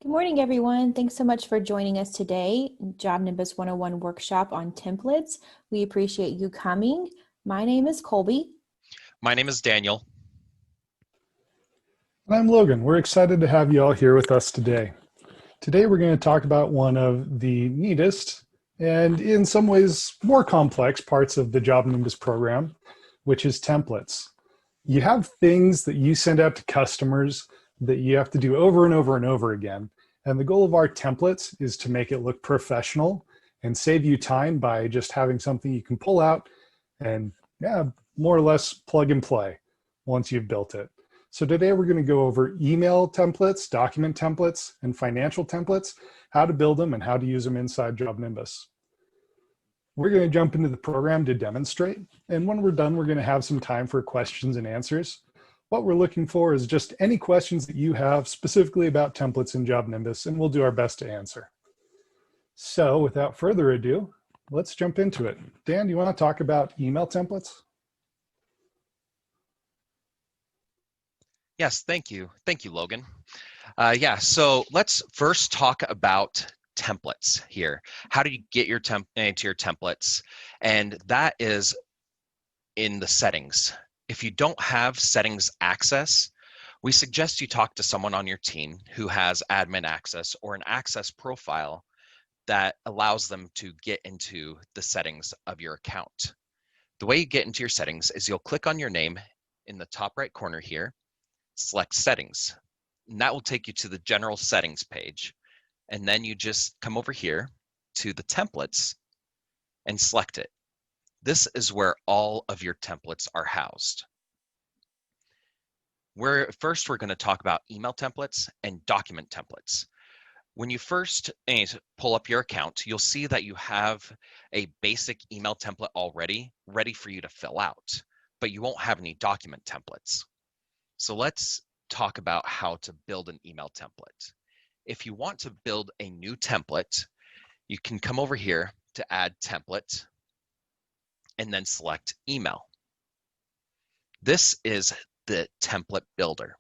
Good morning, everyone. Thanks so much for joining us today, JobNimbus 101 workshop on templates. We appreciate you coming. My name is Colby. My name is Daniel. And I'm Logan. We're excited to have you all here with us today. Today we're going to talk about one of the neatest and in some ways more complex parts of the JobNimbus program, which is templates. You have things that you send out to customers that you have to do over and over and over again. And the goal of our templates is to make it look professional and save you time by just having something you can pull out and more or less plug and play once you've built it. So today we're going to go over email templates, document templates, and financial templates, how to build them and how to use them inside JobNimbus. We're going to jump into the program to demonstrate. And when we're done, we're going to have some time for questions and answers. What we're looking for is just any questions that you have specifically about templates in JobNimbus, and we'll do our best to answer. So without further ado, let's jump into it. Dan, do you want to talk about email templates? Yes, thank you. Thank you, Logan. So let's first talk about templates here. How do you get your into your templates? And that is in the settings. If you don't have settings access, we suggest you talk to someone on your team who has admin access or an access profile that allows them to get into the settings of your account. The way you get into your settings is you'll click on your name in the top right corner here, select settings, and that will take you to the general settings page. And then you just come over here to the templates and select it. This is where all of your templates are housed. First, we're going to talk about email templates and document templates. When you first pull up your account, you'll see that you have a basic email template already ready for you to fill out, but you won't have any document templates. So let's talk about how to build an email template. If you want to build a new template, you can come over here to add template and then select email. This is the template builder.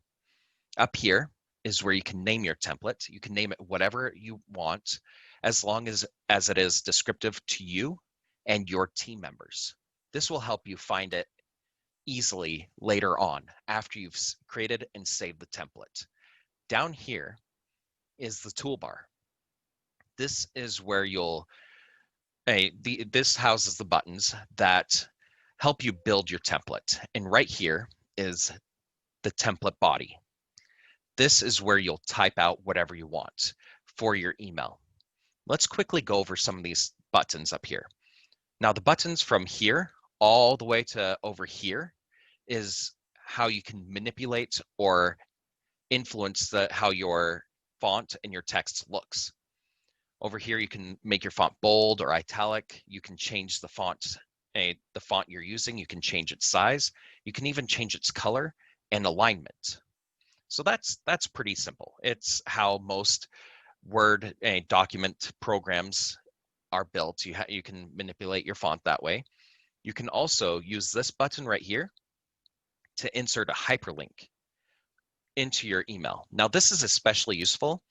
Up here is where you can name your template. You can name it whatever you want, as long as it is descriptive to you and your team members. This will help you find it easily later on after you've created and saved the template. Down here is the toolbar. This is where this houses the buttons that help you build your template. And right here is the template body. This is where you'll type out whatever you want for your email. Let's quickly go over some of these buttons up here. Now the buttons from here all the way to over here is how you can manipulate or influence how your font and your text looks. Over here, you can make your font bold or italic. You can change the font you're using. You can change its size. You can even change its color and alignment. So that's pretty simple. It's how most Word document programs are built. You can manipulate your font that way. You can also use this button right here to insert a hyperlink into your email. Now, this is especially useful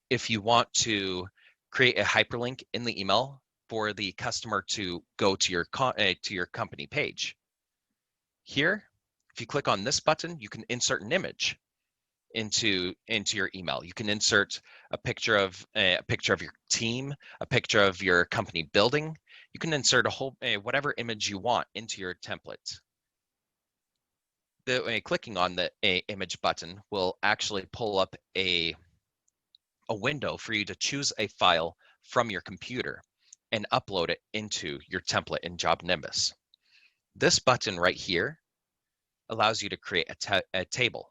if you want to create a hyperlink in the email for the customer to go to your company page. Here, if you click on this button, you can insert an image into your email. You can insert a picture of your team, a picture of your company building. You can insert whatever image you want into your template. Clicking on the image button will actually pull up a window for you to choose a file from your computer and upload it into your template in JobNimbus. This button right here allows you to create a table.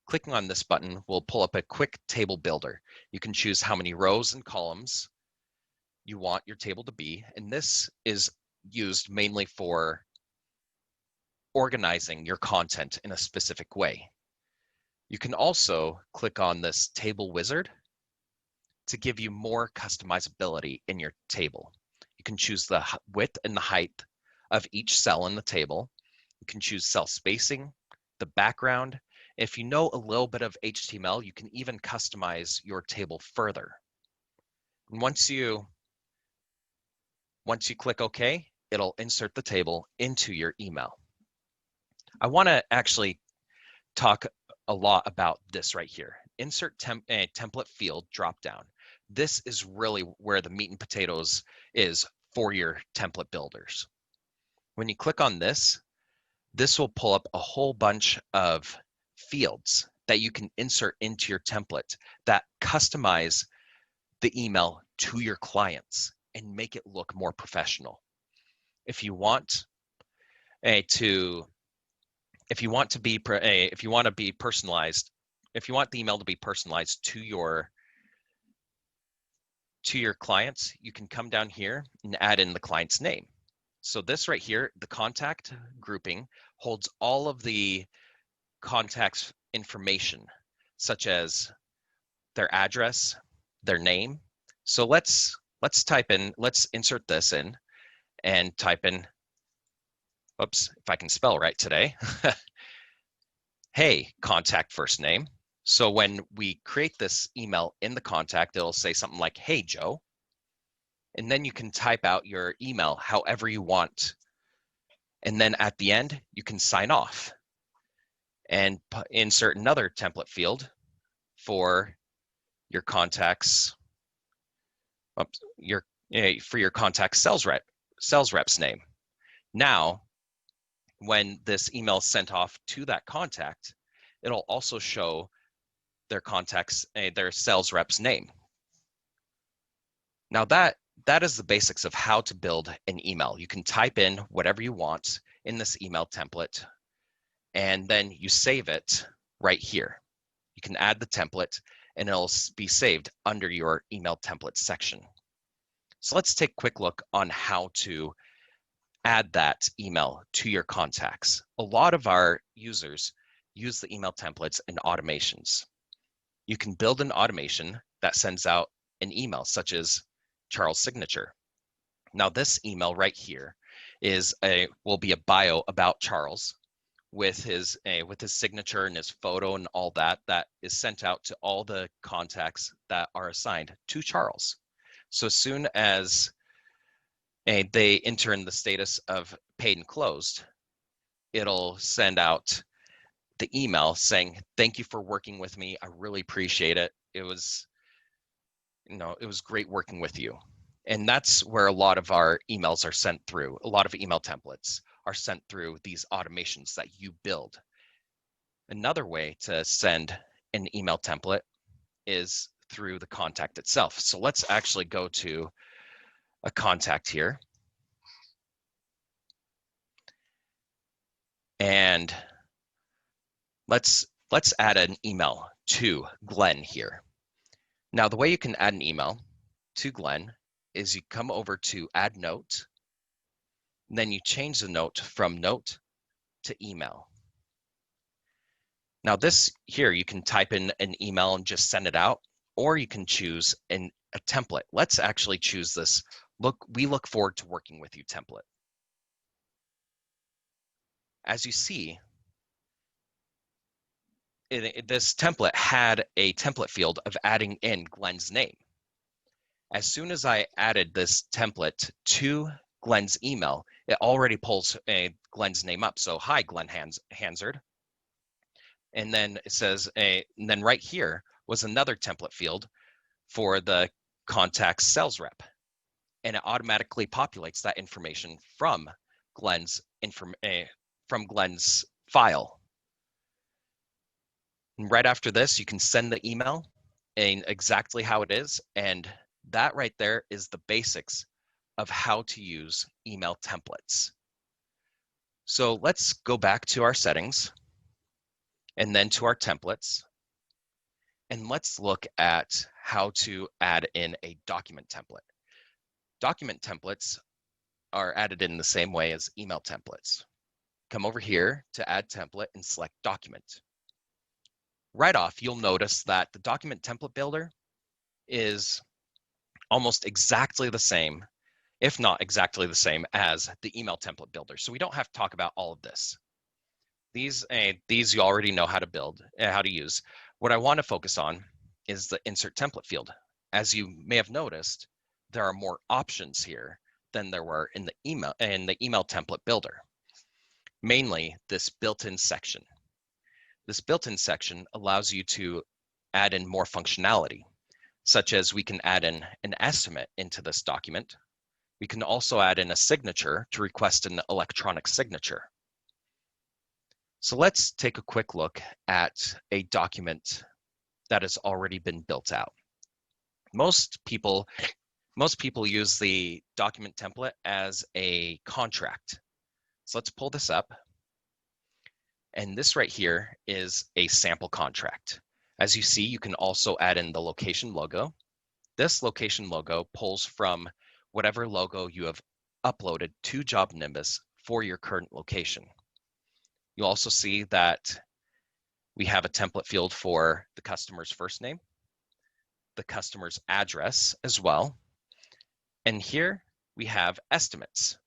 Clicking on this button will pull up a quick table builder. You can choose how many rows and columns you want your table to be, and this is used mainly for organizing your content in a specific way. You can also click on this table wizard to give you more customizability in your table. You can choose the width and the height of each cell in the table. You can choose cell spacing, the background, If you know a little bit of HTML, you can even customize your table further. And once you click OK, it'll insert the table into your email. I want to actually talk a lot about this right here. Insert template field dropdown. This is really where the meat and potatoes is for your template builders. When you click on this, this will pull up a whole bunch of fields that you can insert into your template that customize the email to your clients and make it look more professional. If you want to be personalized, if you want the email to be personalized to your clients, you can come down here and add in the client's name. So this right here, the contact grouping, holds all of the contact's information, such as their address, their name. So let's insert this in and type in, oops, if I can spell right today. Hey, contact first name. So when we create this email in the contact, it'll say something like, hey, Joe. And then you can type out your email however you want. And then at the end, you can sign off and insert another template field for your contact's for your contact sales rep's name. Now, when this email is sent off to that contact, it'll also show their their sales rep's name. Now that is the basics of how to build an email. You can type in whatever you want in this email template, and then you save it right here. You can add the template and it'll be saved under your email template section. So let's take a quick look on how to add that email to your contacts. A lot of our users use the email templates and automations. You can build an automation that sends out an email such as Charles' signature. Now this email right here will be a bio about Charles with his signature and his photo and all that is sent out to all the contacts that are assigned to Charles. So as soon as they enter in the status of paid and closed, it'll send out the email saying, thank you for working with me. I really appreciate it. It was great working with you. And that's where a lot of our emails are sent through. A lot of email templates are sent through these automations that you build. Another way to send an email template is through the contact itself. So let's actually go to a contact here. And let's add an email to Glenn here. Now, the way you can add an email to Glenn is you come over to add note, and then you change the note from note to email. Now this here, you can type in an email and just send it out, or you can choose a template. Let's actually choose this. We look forward to working with you template. As you see, this template had a template field of adding in Glenn's name. As soon as I added this template to Glenn's email, it already pulls Glenn's name up. So, hi, Glenn Hansard. And then it says, and then right here was another template field for the contact sales rep. And it automatically populates that information from Glenn's file. And right after this, you can send the email and exactly how it is. And that right there is the basics of how to use email templates. So let's go back to our settings and then to our templates. And let's look at how to add in a document template. Document templates are added in the same way as email templates. Come over here to add template and select document. Right off, you'll notice that the document template builder is almost exactly the same, if not exactly the same as the email template builder. So we don't have to talk about all of this. These you already know how to build, how to use. What I want to focus on is the insert template field. As you may have noticed, there are more options here than there were in the email template builder. Mainly this built-in section. This built-in section allows you to add in more functionality, such as we can add in an estimate into this document. We can also add in a signature to request an electronic signature. So let's take a quick look at a document that has already been built out. Most people use the document template as a contract. So let's pull this up. And this right here is a sample contract. As you see, you can also add in the location logo. This location logo pulls from whatever logo you have uploaded to JobNimbus for your current location. You'll also see that we have a template field for the customer's first name, the customer's address as well. And here we have estimates.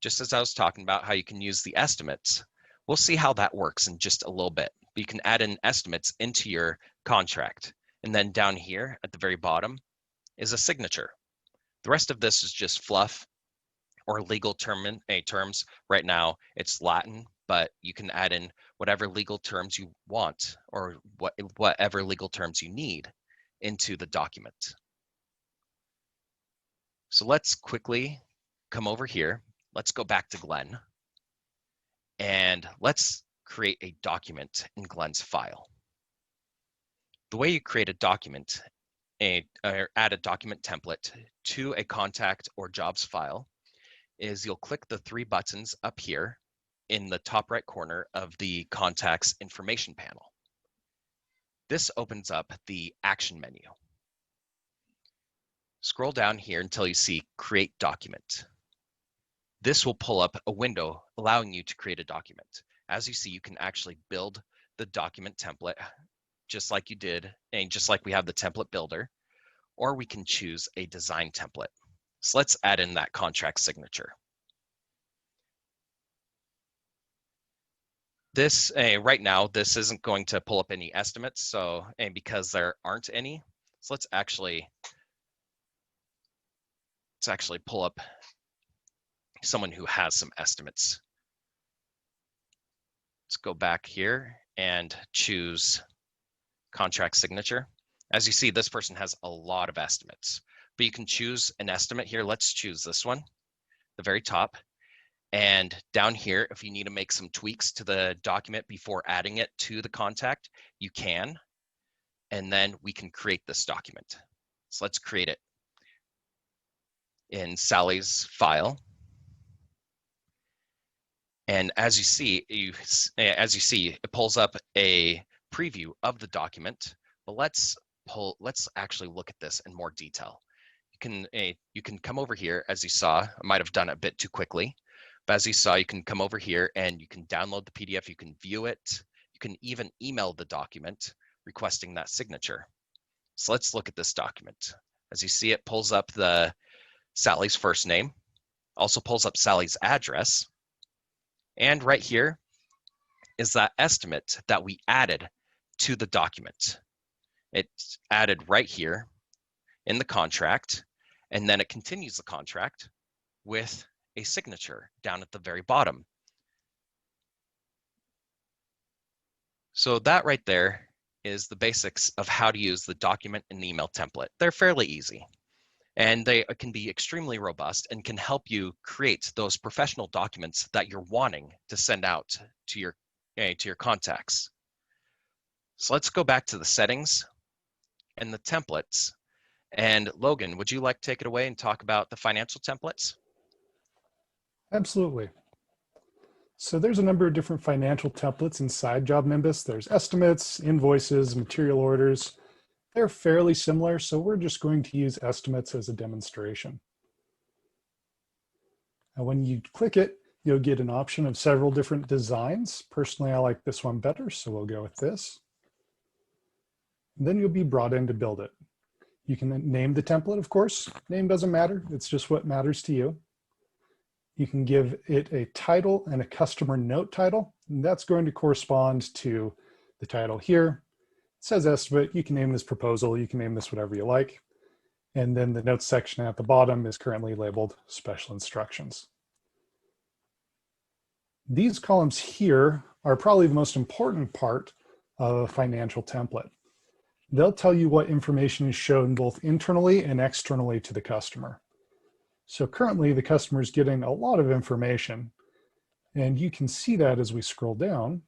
Just as I was talking about how you can use the estimates, we'll see how that works in just a little bit. But you can add in estimates into your contract. And then down here at the very bottom is a signature. The rest of this is just fluff or legal terms. Right now it's Latin, but you can add in whatever legal terms you want or whatever legal terms you need into the document. So let's quickly come over here. Let's go back to Glenn and let's create a document in Glenn's file. The way you create a document or add a document template to a contact or jobs file is you'll click the three buttons up here in the top right corner of the contact's information panel. This opens up the action menu. Scroll down here until you see Create Document. This will pull up a window allowing you to create a document. As you see, you can actually build the document template just like you did, and just like we have the template builder, or we can choose a design template. So let's add in that contract signature. This right now, this isn't going to pull up any estimates, so and because there aren't any, so let's actually pull up someone who has some estimates. Let's go back here and choose contract signature. As you see, this person has a lot of estimates, but you can choose an estimate here. Let's choose this one, the very top. And down here, if you need to make some tweaks to the document before adding it to the contact, you can. And then we can create this document. So let's create it in Sally's file. And as you see, it pulls up a preview of the document. But let's actually look at this in more detail. You can come over here, as you saw. I might have done it a bit too quickly. But as you saw, you can come over here and you can download the PDF, you can view it, you can even email the document requesting that signature. So let's look at this document. As you see, it pulls up Sally's first name, also pulls up Sally's address, and right here is that estimate that we added to the document. It's added right here in the contract, and then it continues the contract with a signature down at the very bottom. So that right there is the basics of how to use the document and email template. They're fairly easy, and they can be extremely robust and can help you create those professional documents that you're wanting to send out to your contacts. So let's go back to the settings and the templates. And Logan, would you like to take it away and talk about the financial templates? Absolutely. So there's a number of different financial templates inside JobNimbus. There's estimates, invoices, material orders. They're fairly similar, so we're just going to use estimates as a demonstration. And when you click it, you'll get an option of several different designs. Personally, I like this one better, so we'll go with this. And then you'll be brought in to build it. You can name the template, of course. Name doesn't matter. It's just what matters to you. You can give it a title and a customer note title, and that's going to correspond to the title here. It says estimate. You can name this proposal. You can name this whatever you like. And then the notes section at the bottom is currently labeled special instructions. These columns here are probably the most important part of a financial template. They'll tell you what information is shown both internally and externally to the customer. So currently the customer is getting a lot of information, and you can see that as we scroll down.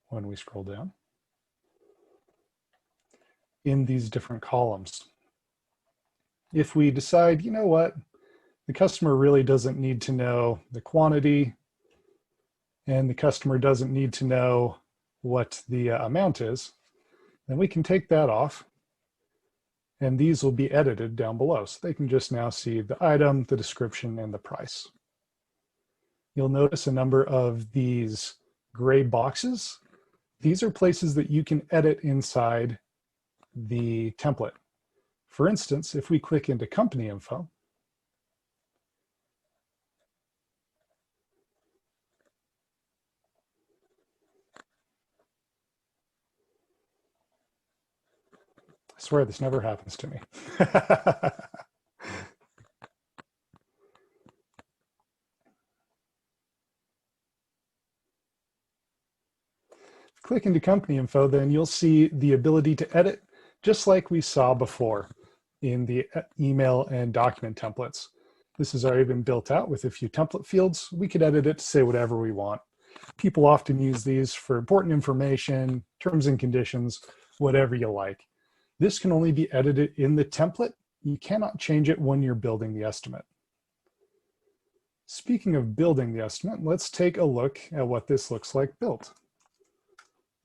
When we scroll down in these different columns. If we decide, you know what, the customer really doesn't need to know the quantity, and the customer doesn't need to know what the amount is, then we can take that off, and these will be edited down below. So they can just now see the item, the description, and the price. You'll notice a number of these gray boxes. These are places that you can edit inside the template. For instance, if we click into company info, I swear this never happens to me. Click into company info, then you'll see the ability to edit just like we saw before in the email and document templates. This has already been built out with a few template fields. We could edit it to say whatever we want. People often use these for important information, terms and conditions, whatever you like. This can only be edited in the template. You cannot change it when you're building the estimate. Speaking of building the estimate, let's take a look at what this looks like built.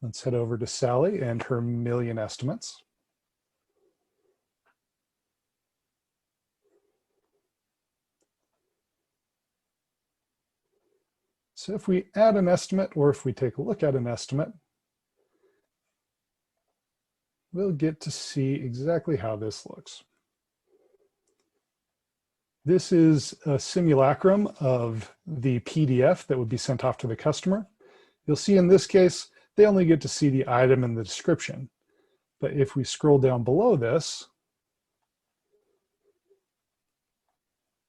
Let's head over to Sally and her million estimates. So if we add an estimate, or if we take a look at an estimate, we'll get to see exactly how this looks. This is a simulacrum of the PDF that would be sent off to the customer. You'll see in this case, they only get to see the item and the description. But if we scroll down below this,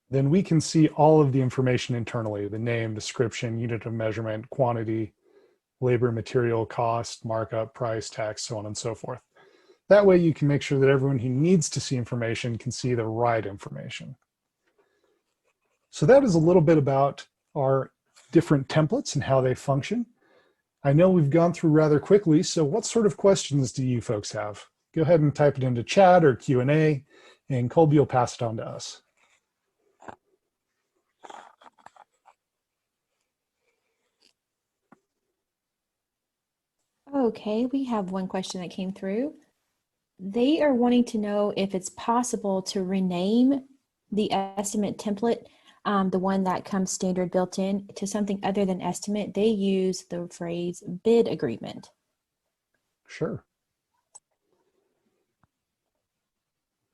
then we can see all of the information internally: the name, description, unit of measurement, quantity, labor, material, cost, markup, price, tax, so on and so forth. That way you can make sure that everyone who needs to see information can see the right information. So that is a little bit about our different templates and how they function. I know we've gone through rather quickly, so what sort of questions do you folks have? Go ahead and type it into chat or Q&A, and Colby will pass it on to us. Okay, we have one question that came through. They are wanting to know if it's possible to rename the estimate template, the one that comes standard built in, to something other than estimate. They use the phrase bid agreement. Sure.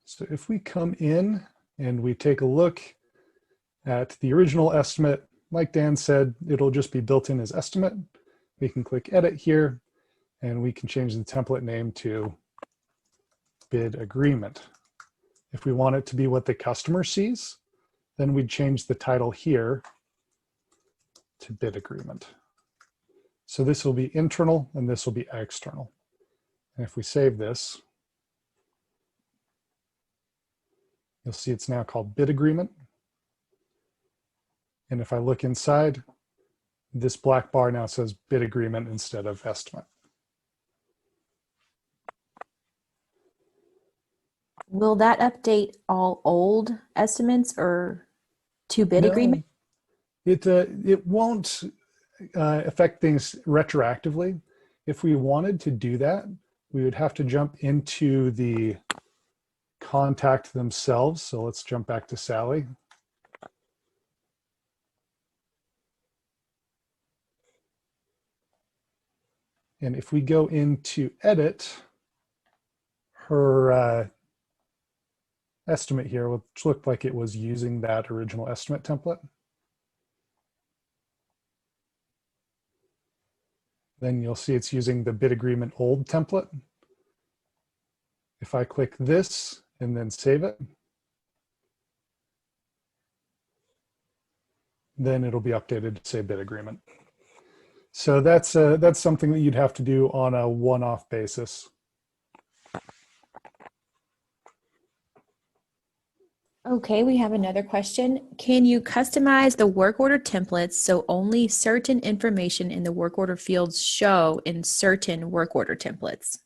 So if we come in and we take a look at the original estimate, like Dan said, it'll just be built in as estimate. We can click edit here, and we can change the template name to bid agreement. If we want it to be what the customer sees, then we'd change the title here to bid agreement. So this will be internal and this will be external. And if we save this, you'll see it's now called bid agreement. And if I look inside, this black bar now says bid agreement instead of estimate. Will that update all old estimates or to bid No, agreement? it won't affect things retroactively. If we wanted to do that, we would have to jump into the contact themselves. So let's jump back to Sally. And if we go into edit, her estimate here, which looked like it was using that original estimate template. Then you'll see it's using the bid agreement old template. If I click this and then save it, then it'll be updated to say bid agreement. So that's something that you'd have to do on a one-off basis. Okay, we have another question. Can you customize the work order templates so only certain information in the work order fields show in certain work order templates?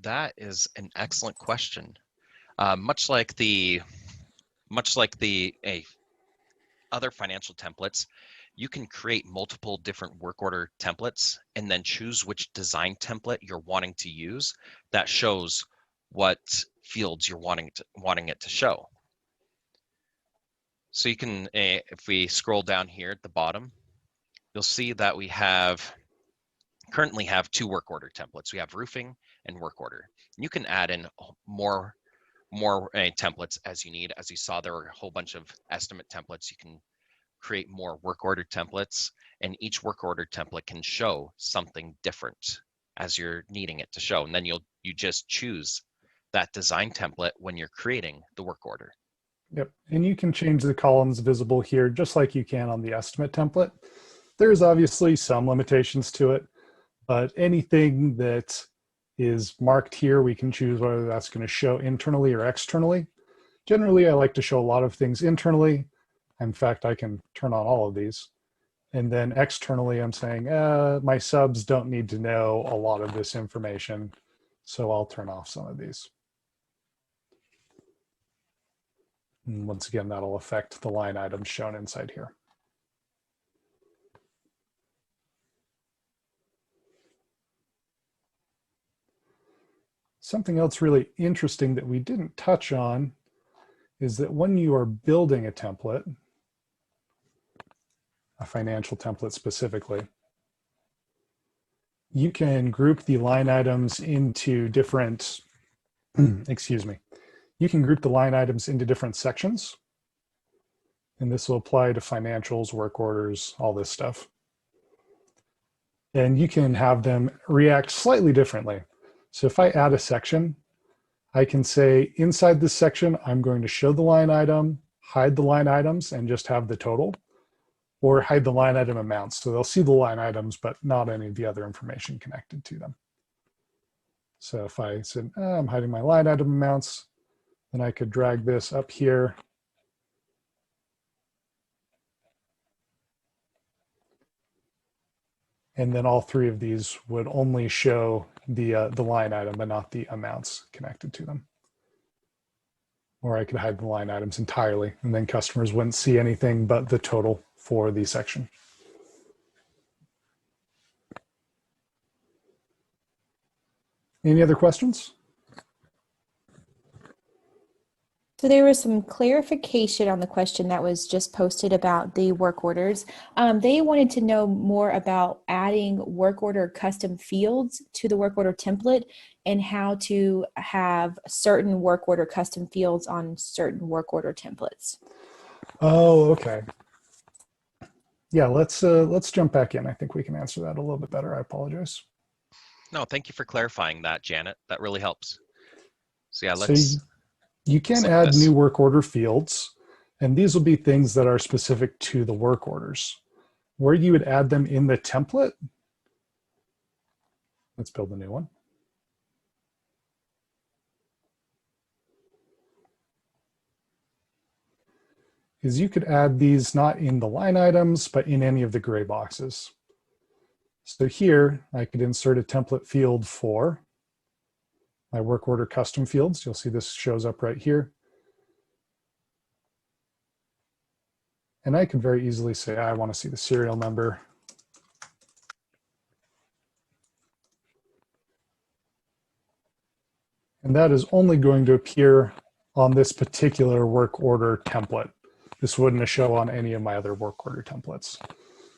That is an excellent question. Much like the other financial templates, you can create multiple different work order templates and then choose which design template you're wanting to use that shows what fields you're wanting it to show. So you can, if we scroll down here at the bottom, you'll see that we currently have two work order templates. We have roofing and work order. You can add in more templates as you need. As you saw, there are a whole bunch of estimate templates. You can create more work order templates, and each work order template can show something different as you're needing it to show. And then you just choose that design template when you're creating the work order. Yep, and you can change the columns visible here just like you can on the estimate template. There's obviously some limitations to it, but anything that is marked here, we can choose whether that's going to show internally or externally. Generally, I like to show a lot of things internally. In fact, I can turn on all of these. And then externally, I'm saying, my subs don't need to know a lot of this information, so I'll turn off some of these. And once again, that'll affect the line items shown inside here. Something else really interesting that we didn't touch on is that when you are building a template, a financial template specifically, you can group the line items into different, excuse me, you can group the line items into different sections. And this will apply to financials, work orders, all this stuff. And you can have them react slightly differently. So if I add a section, I can say inside this section, I'm going to show the line item, hide the line items, and just have the total, or hide the line item amounts. So they'll see the line items, but not any of the other information connected to them. So if I said, I'm hiding my line item amounts, then I could drag this up here. And then all three of these would only show the line item, but not the amounts connected to them. Or I could hide the line items entirely, and then customers wouldn't see anything but the total for the section. Any other questions? So there was some clarification on the question that was just posted about the work orders. They wanted to know more about adding work order custom fields to the work order template and how to have certain work order custom fields on certain work order templates. Oh, okay. Yeah, let's jump back in. I think we can answer that a little bit better. I apologize. No, thank you for clarifying that, Janet. That really helps. So yeah, you can add new work order fields, and these will be things that are specific to the work orders. Where you would add them in the template, let's build a new one. Is you could add these not in the line items, but in any of the gray boxes. So here, I could insert a template field for my work order custom fields. You'll see this shows up right here. And I could very easily say, I want to see the serial number. And that is only going to appear on this particular work order template. This wouldn't show on any of my other work order templates.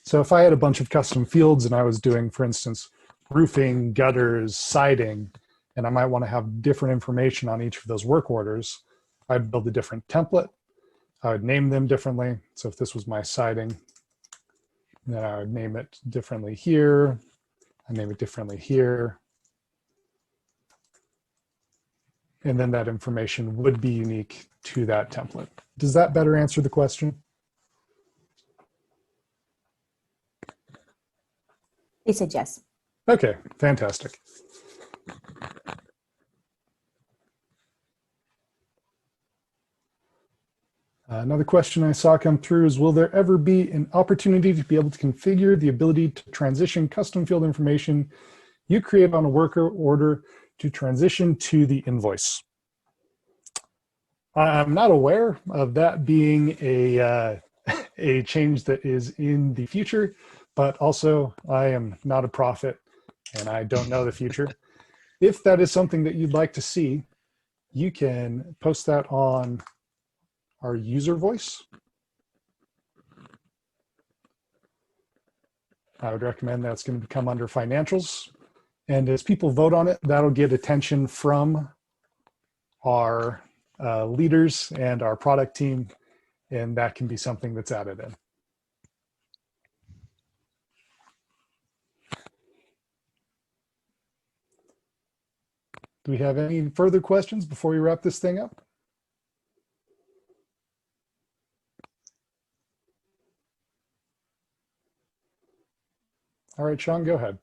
So if I had a bunch of custom fields and I was doing, for instance, roofing, gutters, siding, and I might want to have different information on each of those work orders, I'd build a different template. I would name them differently. So if this was my siding, then I would name it differently here. I name it differently here. And then that information would be unique to that template. Does that better answer the question? They said yes. Okay, fantastic. Another question I saw come through is, will there ever be an opportunity to be able to configure the ability to transition custom field information you create on a worker order to transition to the invoice? I'm not aware of that being a change that is in the future, but also I am not a prophet and I don't know the future. If that is something that you'd like to see, you can post that on our user voice. I would recommend that's going to come under financials. And as people vote on it, that'll get attention from our leaders and our product team, and that can be something that's added in. Do we have any further questions before we wrap this thing up? All right, Sean, go ahead.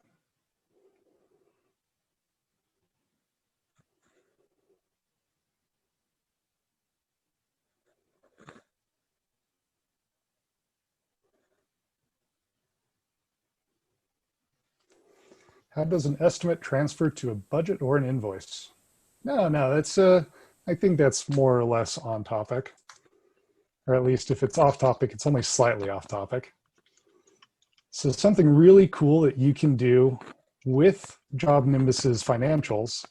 How does an estimate transfer to a budget or an invoice? No, that's I think that's more or less on topic. Or at least if it's off topic, it's only slightly off topic. So something really cool that you can do with JobNimbus's financials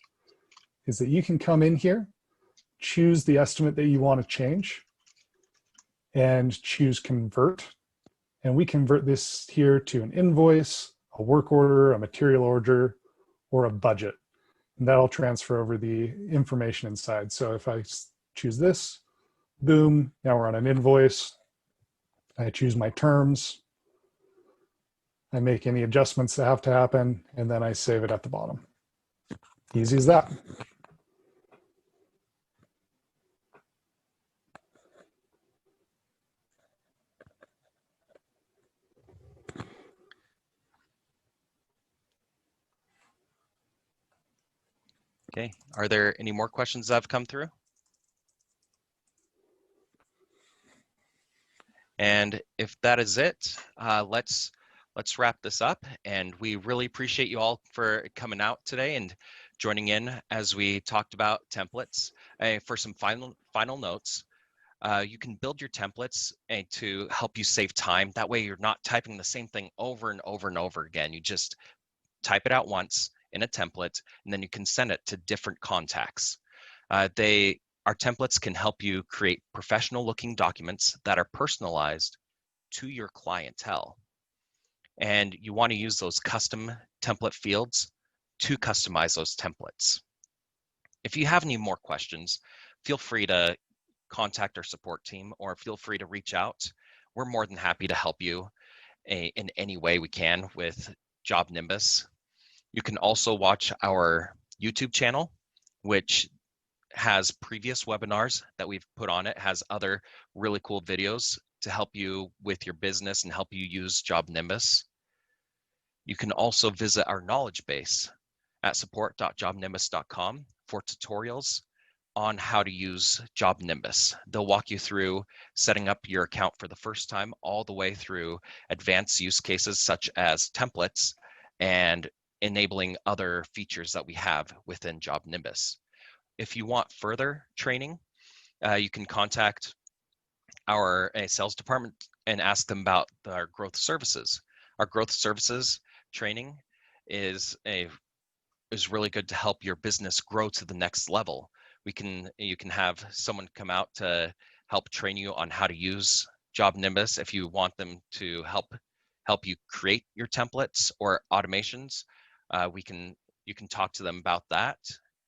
is that you can come in here, choose the estimate that you want to change, and choose convert. And we convert this here to an invoice, a work order, a material order, or a budget. And that'll transfer over the information inside. So if I choose this, boom, now we're on an invoice. I choose my terms. I make any adjustments that have to happen, and then I save it at the bottom. Easy as that. Okay, are there any more questions that have come through? And if that is it, let's wrap this up. And we really appreciate you all for coming out today and joining in as we talked about templates. For some final notes, you can build your templates to help you save time. That way you're not typing the same thing over and over and over again. You just type it out once in a template, and then you can send it to different contacts. Our templates can help you create professional looking documents that are personalized to your clientele. And you want to use those custom template fields to customize those templates. If you have any more questions, feel free to contact our support team or feel free to reach out. We're more than happy to help you in any way we can with JobNimbus. You can also watch our YouTube channel, which has previous webinars that we've put on it, has other really cool videos to help you with your business and help you use JobNimbus. You can also visit our knowledge base at support.jobnimbus.com for tutorials on how to use JobNimbus. They'll walk you through setting up your account for the first time all the way through advanced use cases such as templates and enabling other features that we have within JobNimbus. If you want further training, you can contact our sales department and ask them about our growth services. Our growth services training is really good to help your business grow to the next level. You can have someone come out to help train you on how to use JobNimbus if you want them to help you create your templates or automations. You can talk to them about that.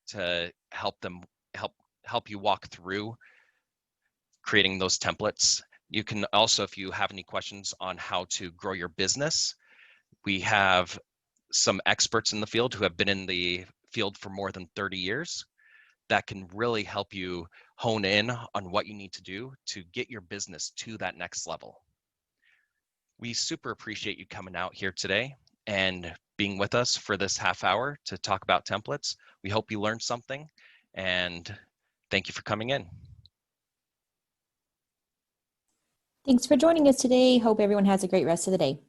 to help you walk through creating those templates. You can also, if you have any questions on how to grow your business, we have some experts in the field who have been in the field for more than 30 years that can really help you hone in on what you need to do to get your business to that next level. We super appreciate you coming out here today and being with us for this half hour to talk about templates. We hope you learned something, and thank you for coming in. Thanks for joining us today. Hope everyone has a great rest of the day.